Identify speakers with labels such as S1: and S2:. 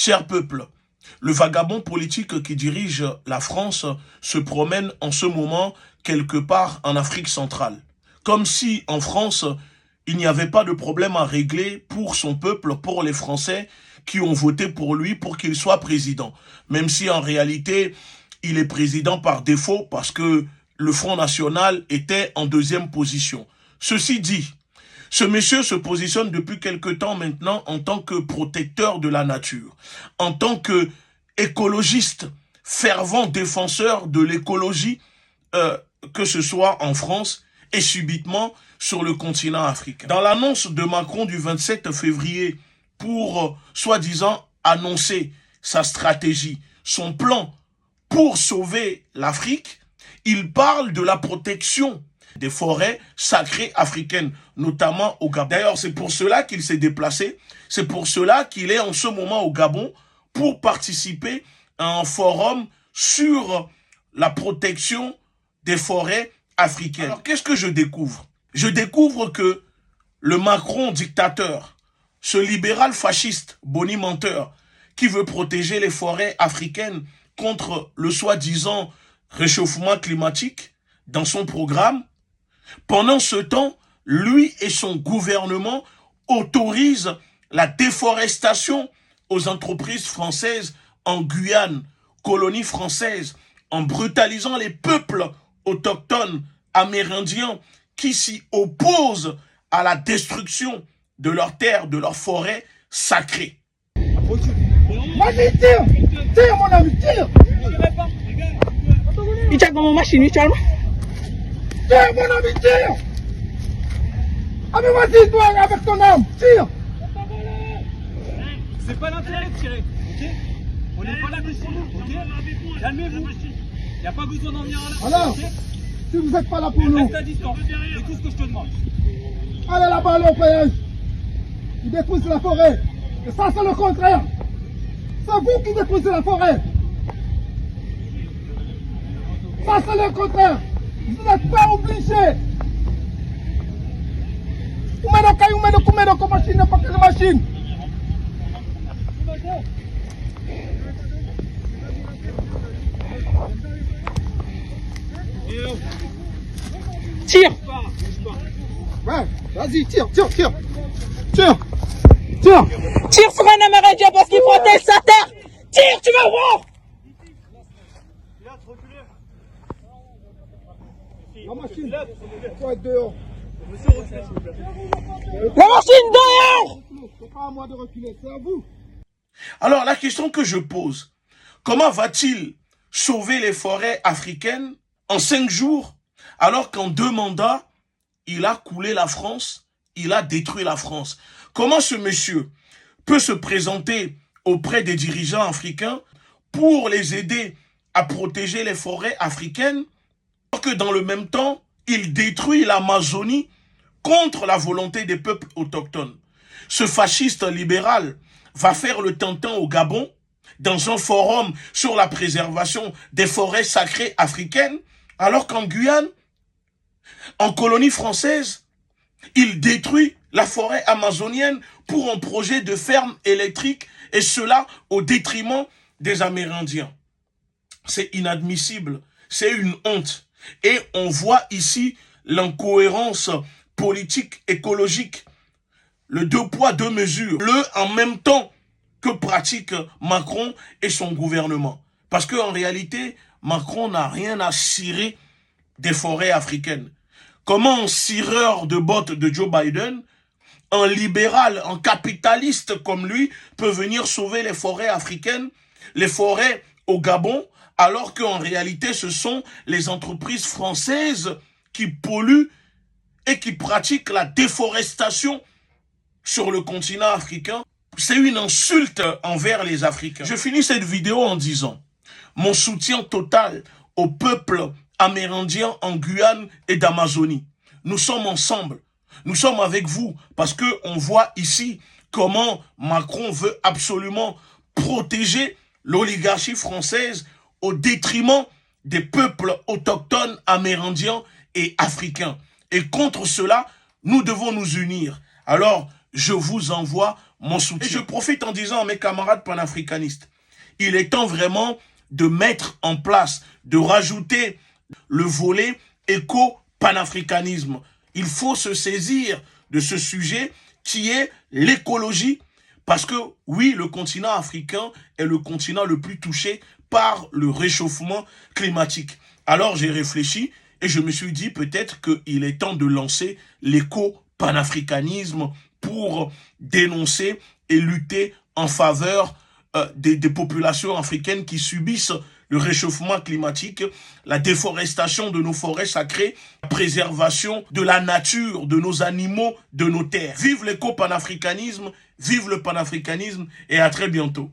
S1: Cher peuple, le vagabond politique qui dirige la France se promène en ce moment quelque part en Afrique centrale. Comme si en France, il n'y avait pas de problème à régler pour son peuple, pour les Français qui ont voté pour lui pour qu'il soit président. Même si en réalité, il est président par défaut parce que le Front National était en deuxième position. Ceci dit, ce monsieur se positionne depuis quelque temps maintenant en tant que protecteur de la nature, en tant que écologiste, fervent défenseur de l'écologie, que ce soit en France et subitement sur le continent africain. Dans l'annonce de Macron du 27 février pour, soi-disant, annoncer sa stratégie, son plan pour sauver l'Afrique, il parle de la protection des forêts sacrées africaines, notamment au Gabon. D'ailleurs, c'est pour cela qu'il s'est déplacé, c'est pour cela qu'il est en ce moment au Gabon pour participer à un forum sur la protection des forêts africaines. Alors, qu'est-ce que je découvre? Je découvre que le Macron dictateur, ce libéral fasciste bonimenteur qui veut protéger les forêts africaines contre le soi-disant réchauffement climatique dans son programme, pendant ce temps, lui et son gouvernement autorisent la déforestation aux entreprises françaises en Guyane, colonie française, en brutalisant les peuples autochtones amérindiens qui s'y opposent à la destruction de leurs terres, de leurs forêts sacrées.
S2: Vas-y, tire! Tire, mon ami, tire! Il t'a comme machine, il t'a. Tire, mon ami, tire! Ah, mais vas-y, toi, avec ton arme, tire!
S3: C'est pas l'intérêt de tirer, ok? On n'est pas là pour nous, ok? Calmez-vous. Il n'y a pas besoin d'en venir là.
S2: Alors,
S3: okay?
S2: Si vous n'êtes pas là pour nous,
S3: reste à distance, c'est tout ce que je te demande.
S2: allez là-bas, allez au péage. Ils détruisent la forêt. Et ça, c'est le contraire. C'est vous qui détruisez la forêt. Ça, c'est le contraire. Vous n'êtes pas obligés. Machine, pas que la machine. Tire. Ouais, vas-y, tire. Tire sur un Amérindien parce qu'il protège sa terre. Tire, tu vas voir. La machine, faut être dehors. La machine dehors. C'est pas à moi de reculer, c'est à vous.
S1: Alors la question que je pose, comment va-t-il sauver les forêts africaines en 5 jours alors qu'en 2 mandats, il a coulé la France, il a détruit la France? Comment ce monsieur peut se présenter auprès des dirigeants africains pour les aider à protéger les forêts africaines alors que dans le même temps, il détruit l'Amazonie contre la volonté des peuples autochtones? Ce fasciste libéral va faire le tentant au Gabon dans un forum sur la préservation des forêts sacrées africaines, alors qu'en Guyane, en colonie française, il détruit la forêt amazonienne pour un projet de ferme électrique, et cela au détriment des Amérindiens. C'est inadmissible, c'est une honte. Et on voit ici l'incohérence politique, écologique, le 2 poids, 2 mesures, le en même temps que pratique Macron et son gouvernement. Parce qu'en réalité, Macron n'a rien à cirer des forêts africaines. Comment un cireur de bottes de Joe Biden, un libéral, un capitaliste comme lui, peut venir sauver les forêts africaines, les forêts au Gabon, alors qu'en réalité, ce sont les entreprises françaises qui polluent et qui pratiquent la déforestation sur le continent africain? C'est une insulte envers les Africains. Je finis cette vidéo en disant mon soutien total au peuple amérindien en Guyane et d'Amazonie. Nous sommes ensemble. Nous sommes avec vous parce que on voit ici comment Macron veut absolument protéger l'oligarchie française au détriment des peuples autochtones amérindiens et africains. Et contre cela, nous devons nous unir. Alors, je vous envoie mon soutien. Et je profite en disant à mes camarades panafricanistes, il est temps vraiment de mettre en place, de rajouter le volet éco-panafricanisme. Il faut se saisir de ce sujet qui est l'écologie, parce que oui, le continent africain est le continent le plus touché par le réchauffement climatique. Alors j'ai réfléchi et je me suis dit peut-être qu'il est temps de lancer l'éco-panafricanisme pour dénoncer et lutter en faveur des populations africaines qui subissent le réchauffement climatique, la déforestation de nos forêts sacrées, la préservation de la nature, de nos animaux, de nos terres. Vive l'éco-panafricanisme, vive le panafricanisme et à très bientôt.